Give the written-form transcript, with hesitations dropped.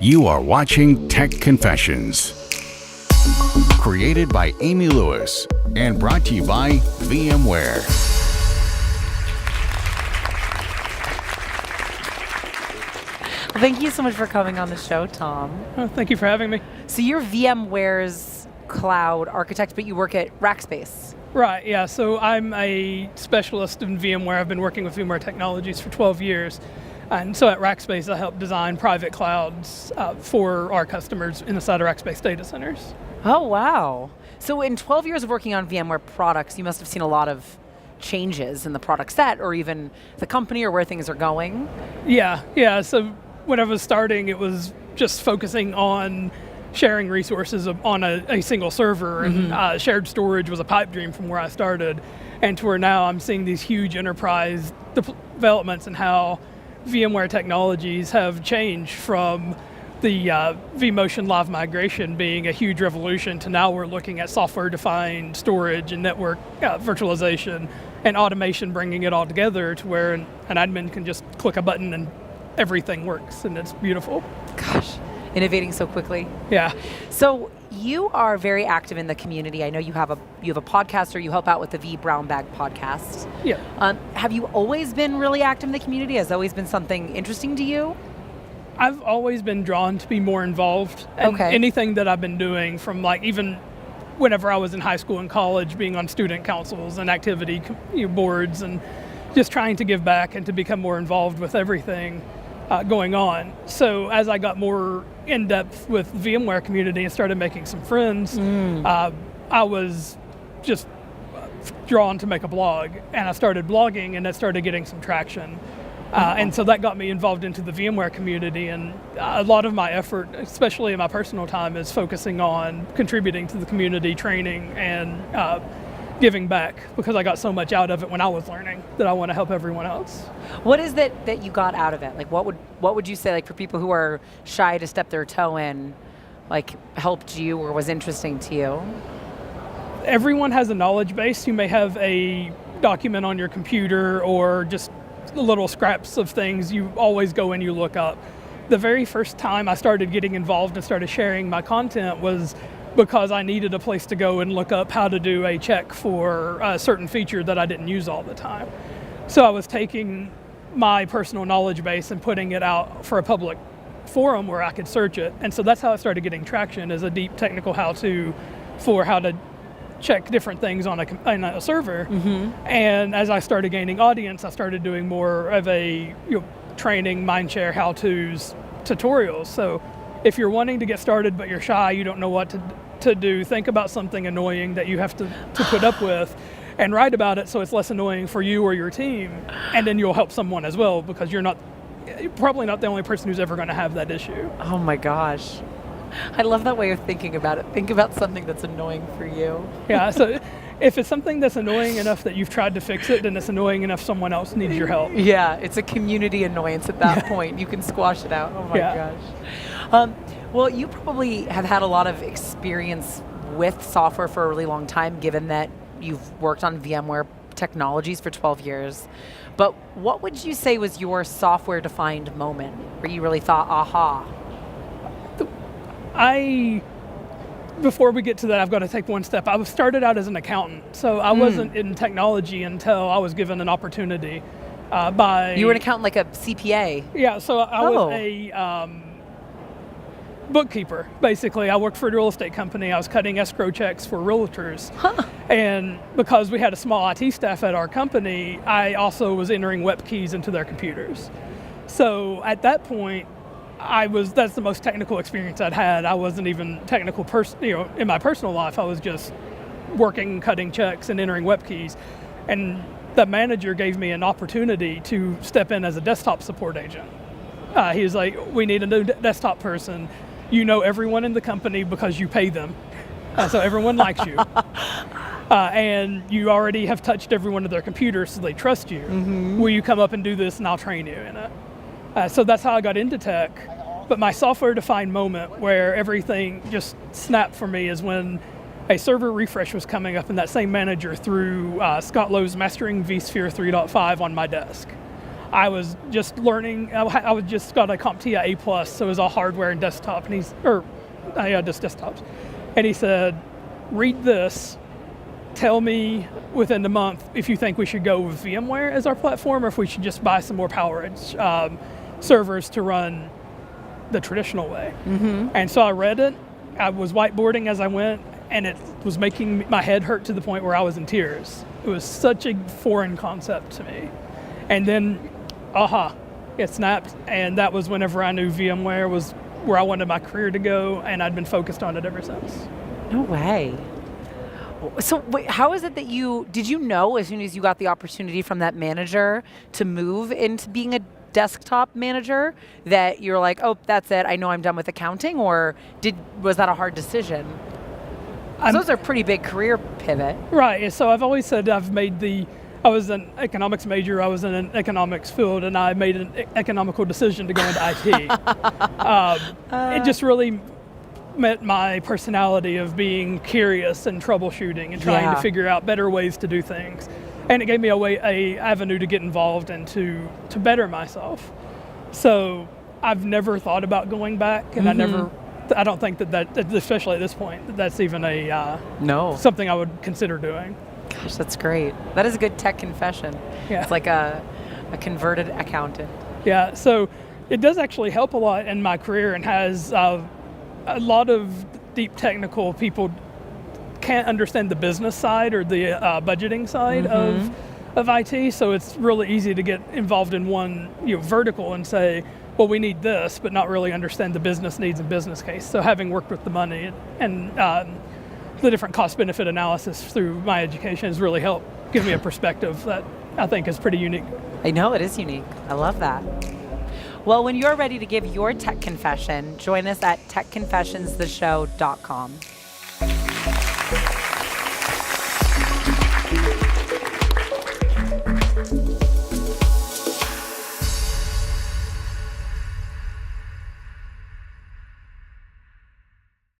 You are watching Tech Confessions, created by Amy Lewis and brought to you by VMware. Well, thank you so much for coming on the show, Thom. Oh, thank you for having me. So you're VMware's cloud architect, but you work at Rackspace. Right, yeah, so I'm a specialist in VMware. I've been working with VMware technologies for 12 years. And so at Rackspace, I help design private clouds for our customers inside of Rackspace data centers. Oh, wow. So in 12 years of working on VMware products, you must have seen a lot of changes in the product set or even the company or where things are going. Yeah, so when I was starting, it was just focusing on sharing resources on a single server, and shared storage was a pipe dream from where I started, and to where now I'm seeing these huge enterprise developments and how VMware technologies have changed from the vMotion Live migration being a huge revolution to now we're looking at software-defined storage and network virtualization and automation, bringing it all together to where an admin can just click a button and everything works, and it's beautiful. Gosh, innovating so quickly. Yeah. So you are very active in the community. I know you have a podcast, or you help out with the V Brown Bag podcast. Yeah. Have you always been really active in the community? Has it always been something interesting to you? I've always been drawn to be more involved in anything that I've been doing, from like even whenever I was in high school and college, being on student councils and activity boards and just trying to give back and to become more involved with everything going on. So as I got more in depth with the VMware community and started making some friends, I was just drawn to make a blog, and I started blogging, and that started getting some traction. And so that got me involved into the VMware community, and a lot of my effort, especially in my personal time, is focusing on contributing to the community, training, and giving back, because I got so much out of it when I was learning that I want to help everyone else. What is it that you got out of it? Like, what would you say, like, for people who are shy to step their toe in, like, helped you or was interesting to you? Everyone has a knowledge base. You may have a document on your computer or just little scraps of things you always go and you look up. The very first time I started getting involved and started sharing my content was because I needed a place to go and look up how to do a check for a certain feature that I didn't use all the time. So I was taking my personal knowledge base and putting it out for a public forum where I could search it. And so that's how I started getting traction, as a deep technical how-to for how to check different things on a server. And as I started gaining audience, I started doing more of a training, mindshare, how-tos, tutorials. So if you're wanting to get started but you're shy, you don't know what to do, think about something annoying that you have to put up with and write about it so it's less annoying for you or your team, and then you'll help someone as well, because you're probably not the only person who's ever going to have that issue. Oh my gosh. I love that way of thinking about it. Think about something that's annoying for you. Yeah, so if it's something that's annoying enough that you've tried to fix it, then it's annoying enough someone else needs your help. Yeah, it's a community annoyance at that point. You can squash it out. Oh my gosh. Well, you probably have had a lot of experience with software for a really long time, given that you've worked on VMware technologies for 12 years. But what would you say was your software-defined moment where you really thought, aha? Before we get to that, I've got to take one step. I started out as an accountant, so I wasn't in technology until I was given an opportunity by... You were an accountant, like a CPA? Yeah, so I was a bookkeeper, basically. I worked for a real estate company. I was cutting escrow checks for realtors. And because we had a small IT staff at our company, I also was entering web keys into their computers. So at that point, that's the most technical experience I'd had. I wasn't even technical in my personal life. I was just working, cutting checks, and entering web keys. And the manager gave me an opportunity to step in as a desktop support agent. He was like, we need a new desktop person. You know everyone in the company because you pay them. So everyone likes you. And you already have touched every one of their computers, so they trust you. Will you come up and do this, and I'll train you in it? So that's how I got into tech. But my software-defined moment where everything just snapped for me is when a server refresh was coming up, and that same manager threw Scott Lowe's Mastering vSphere 3.5 on my desk. I was just learning. I was just got a CompTIA A+, so it was all hardware and desktop, and just desktops. And he said, read this, tell me within the month if you think we should go with VMware as our platform or if we should just buy some more PowerEdge servers to run the traditional way. And so I read it, I was whiteboarding as I went, and it was making my head hurt to the point where I was in tears. It was such a foreign concept to me. And then, it snapped, and that was whenever I knew VMware was where I wanted my career to go, and I'd been focused on it ever since. No way. So wait, how is it that did you know as soon as you got the opportunity from that manager to move into being a desktop manager that you're like, oh, that's it, I know I'm done with accounting, or was that a hard decision? Those are pretty big career pivot. Right, so I've always said I was an economics major, I was in an economics field, and I made an economical decision to go into IT. It just really met my personality of being curious and troubleshooting and trying to figure out better ways to do things. And it gave me a avenue to get involved and to better myself. So I've never thought about going back, and I don't think that especially at this point, that's even something I would consider doing. Gosh, that's great. That is a good tech confession. Yeah. It's like a converted accountant. Yeah, so it does actually help a lot in my career, and has a lot of deep technical people can't understand the business side or the budgeting side of IT, so it's really easy to get involved in one vertical and say, well, we need this, but not really understand the business needs and business case. So having worked with the money and the different cost-benefit analysis through my education has really helped give me a perspective that I think is pretty unique. I know, it is unique. I love that. Well, when you're ready to give your tech confession, join us at techconfessionstheshow.com.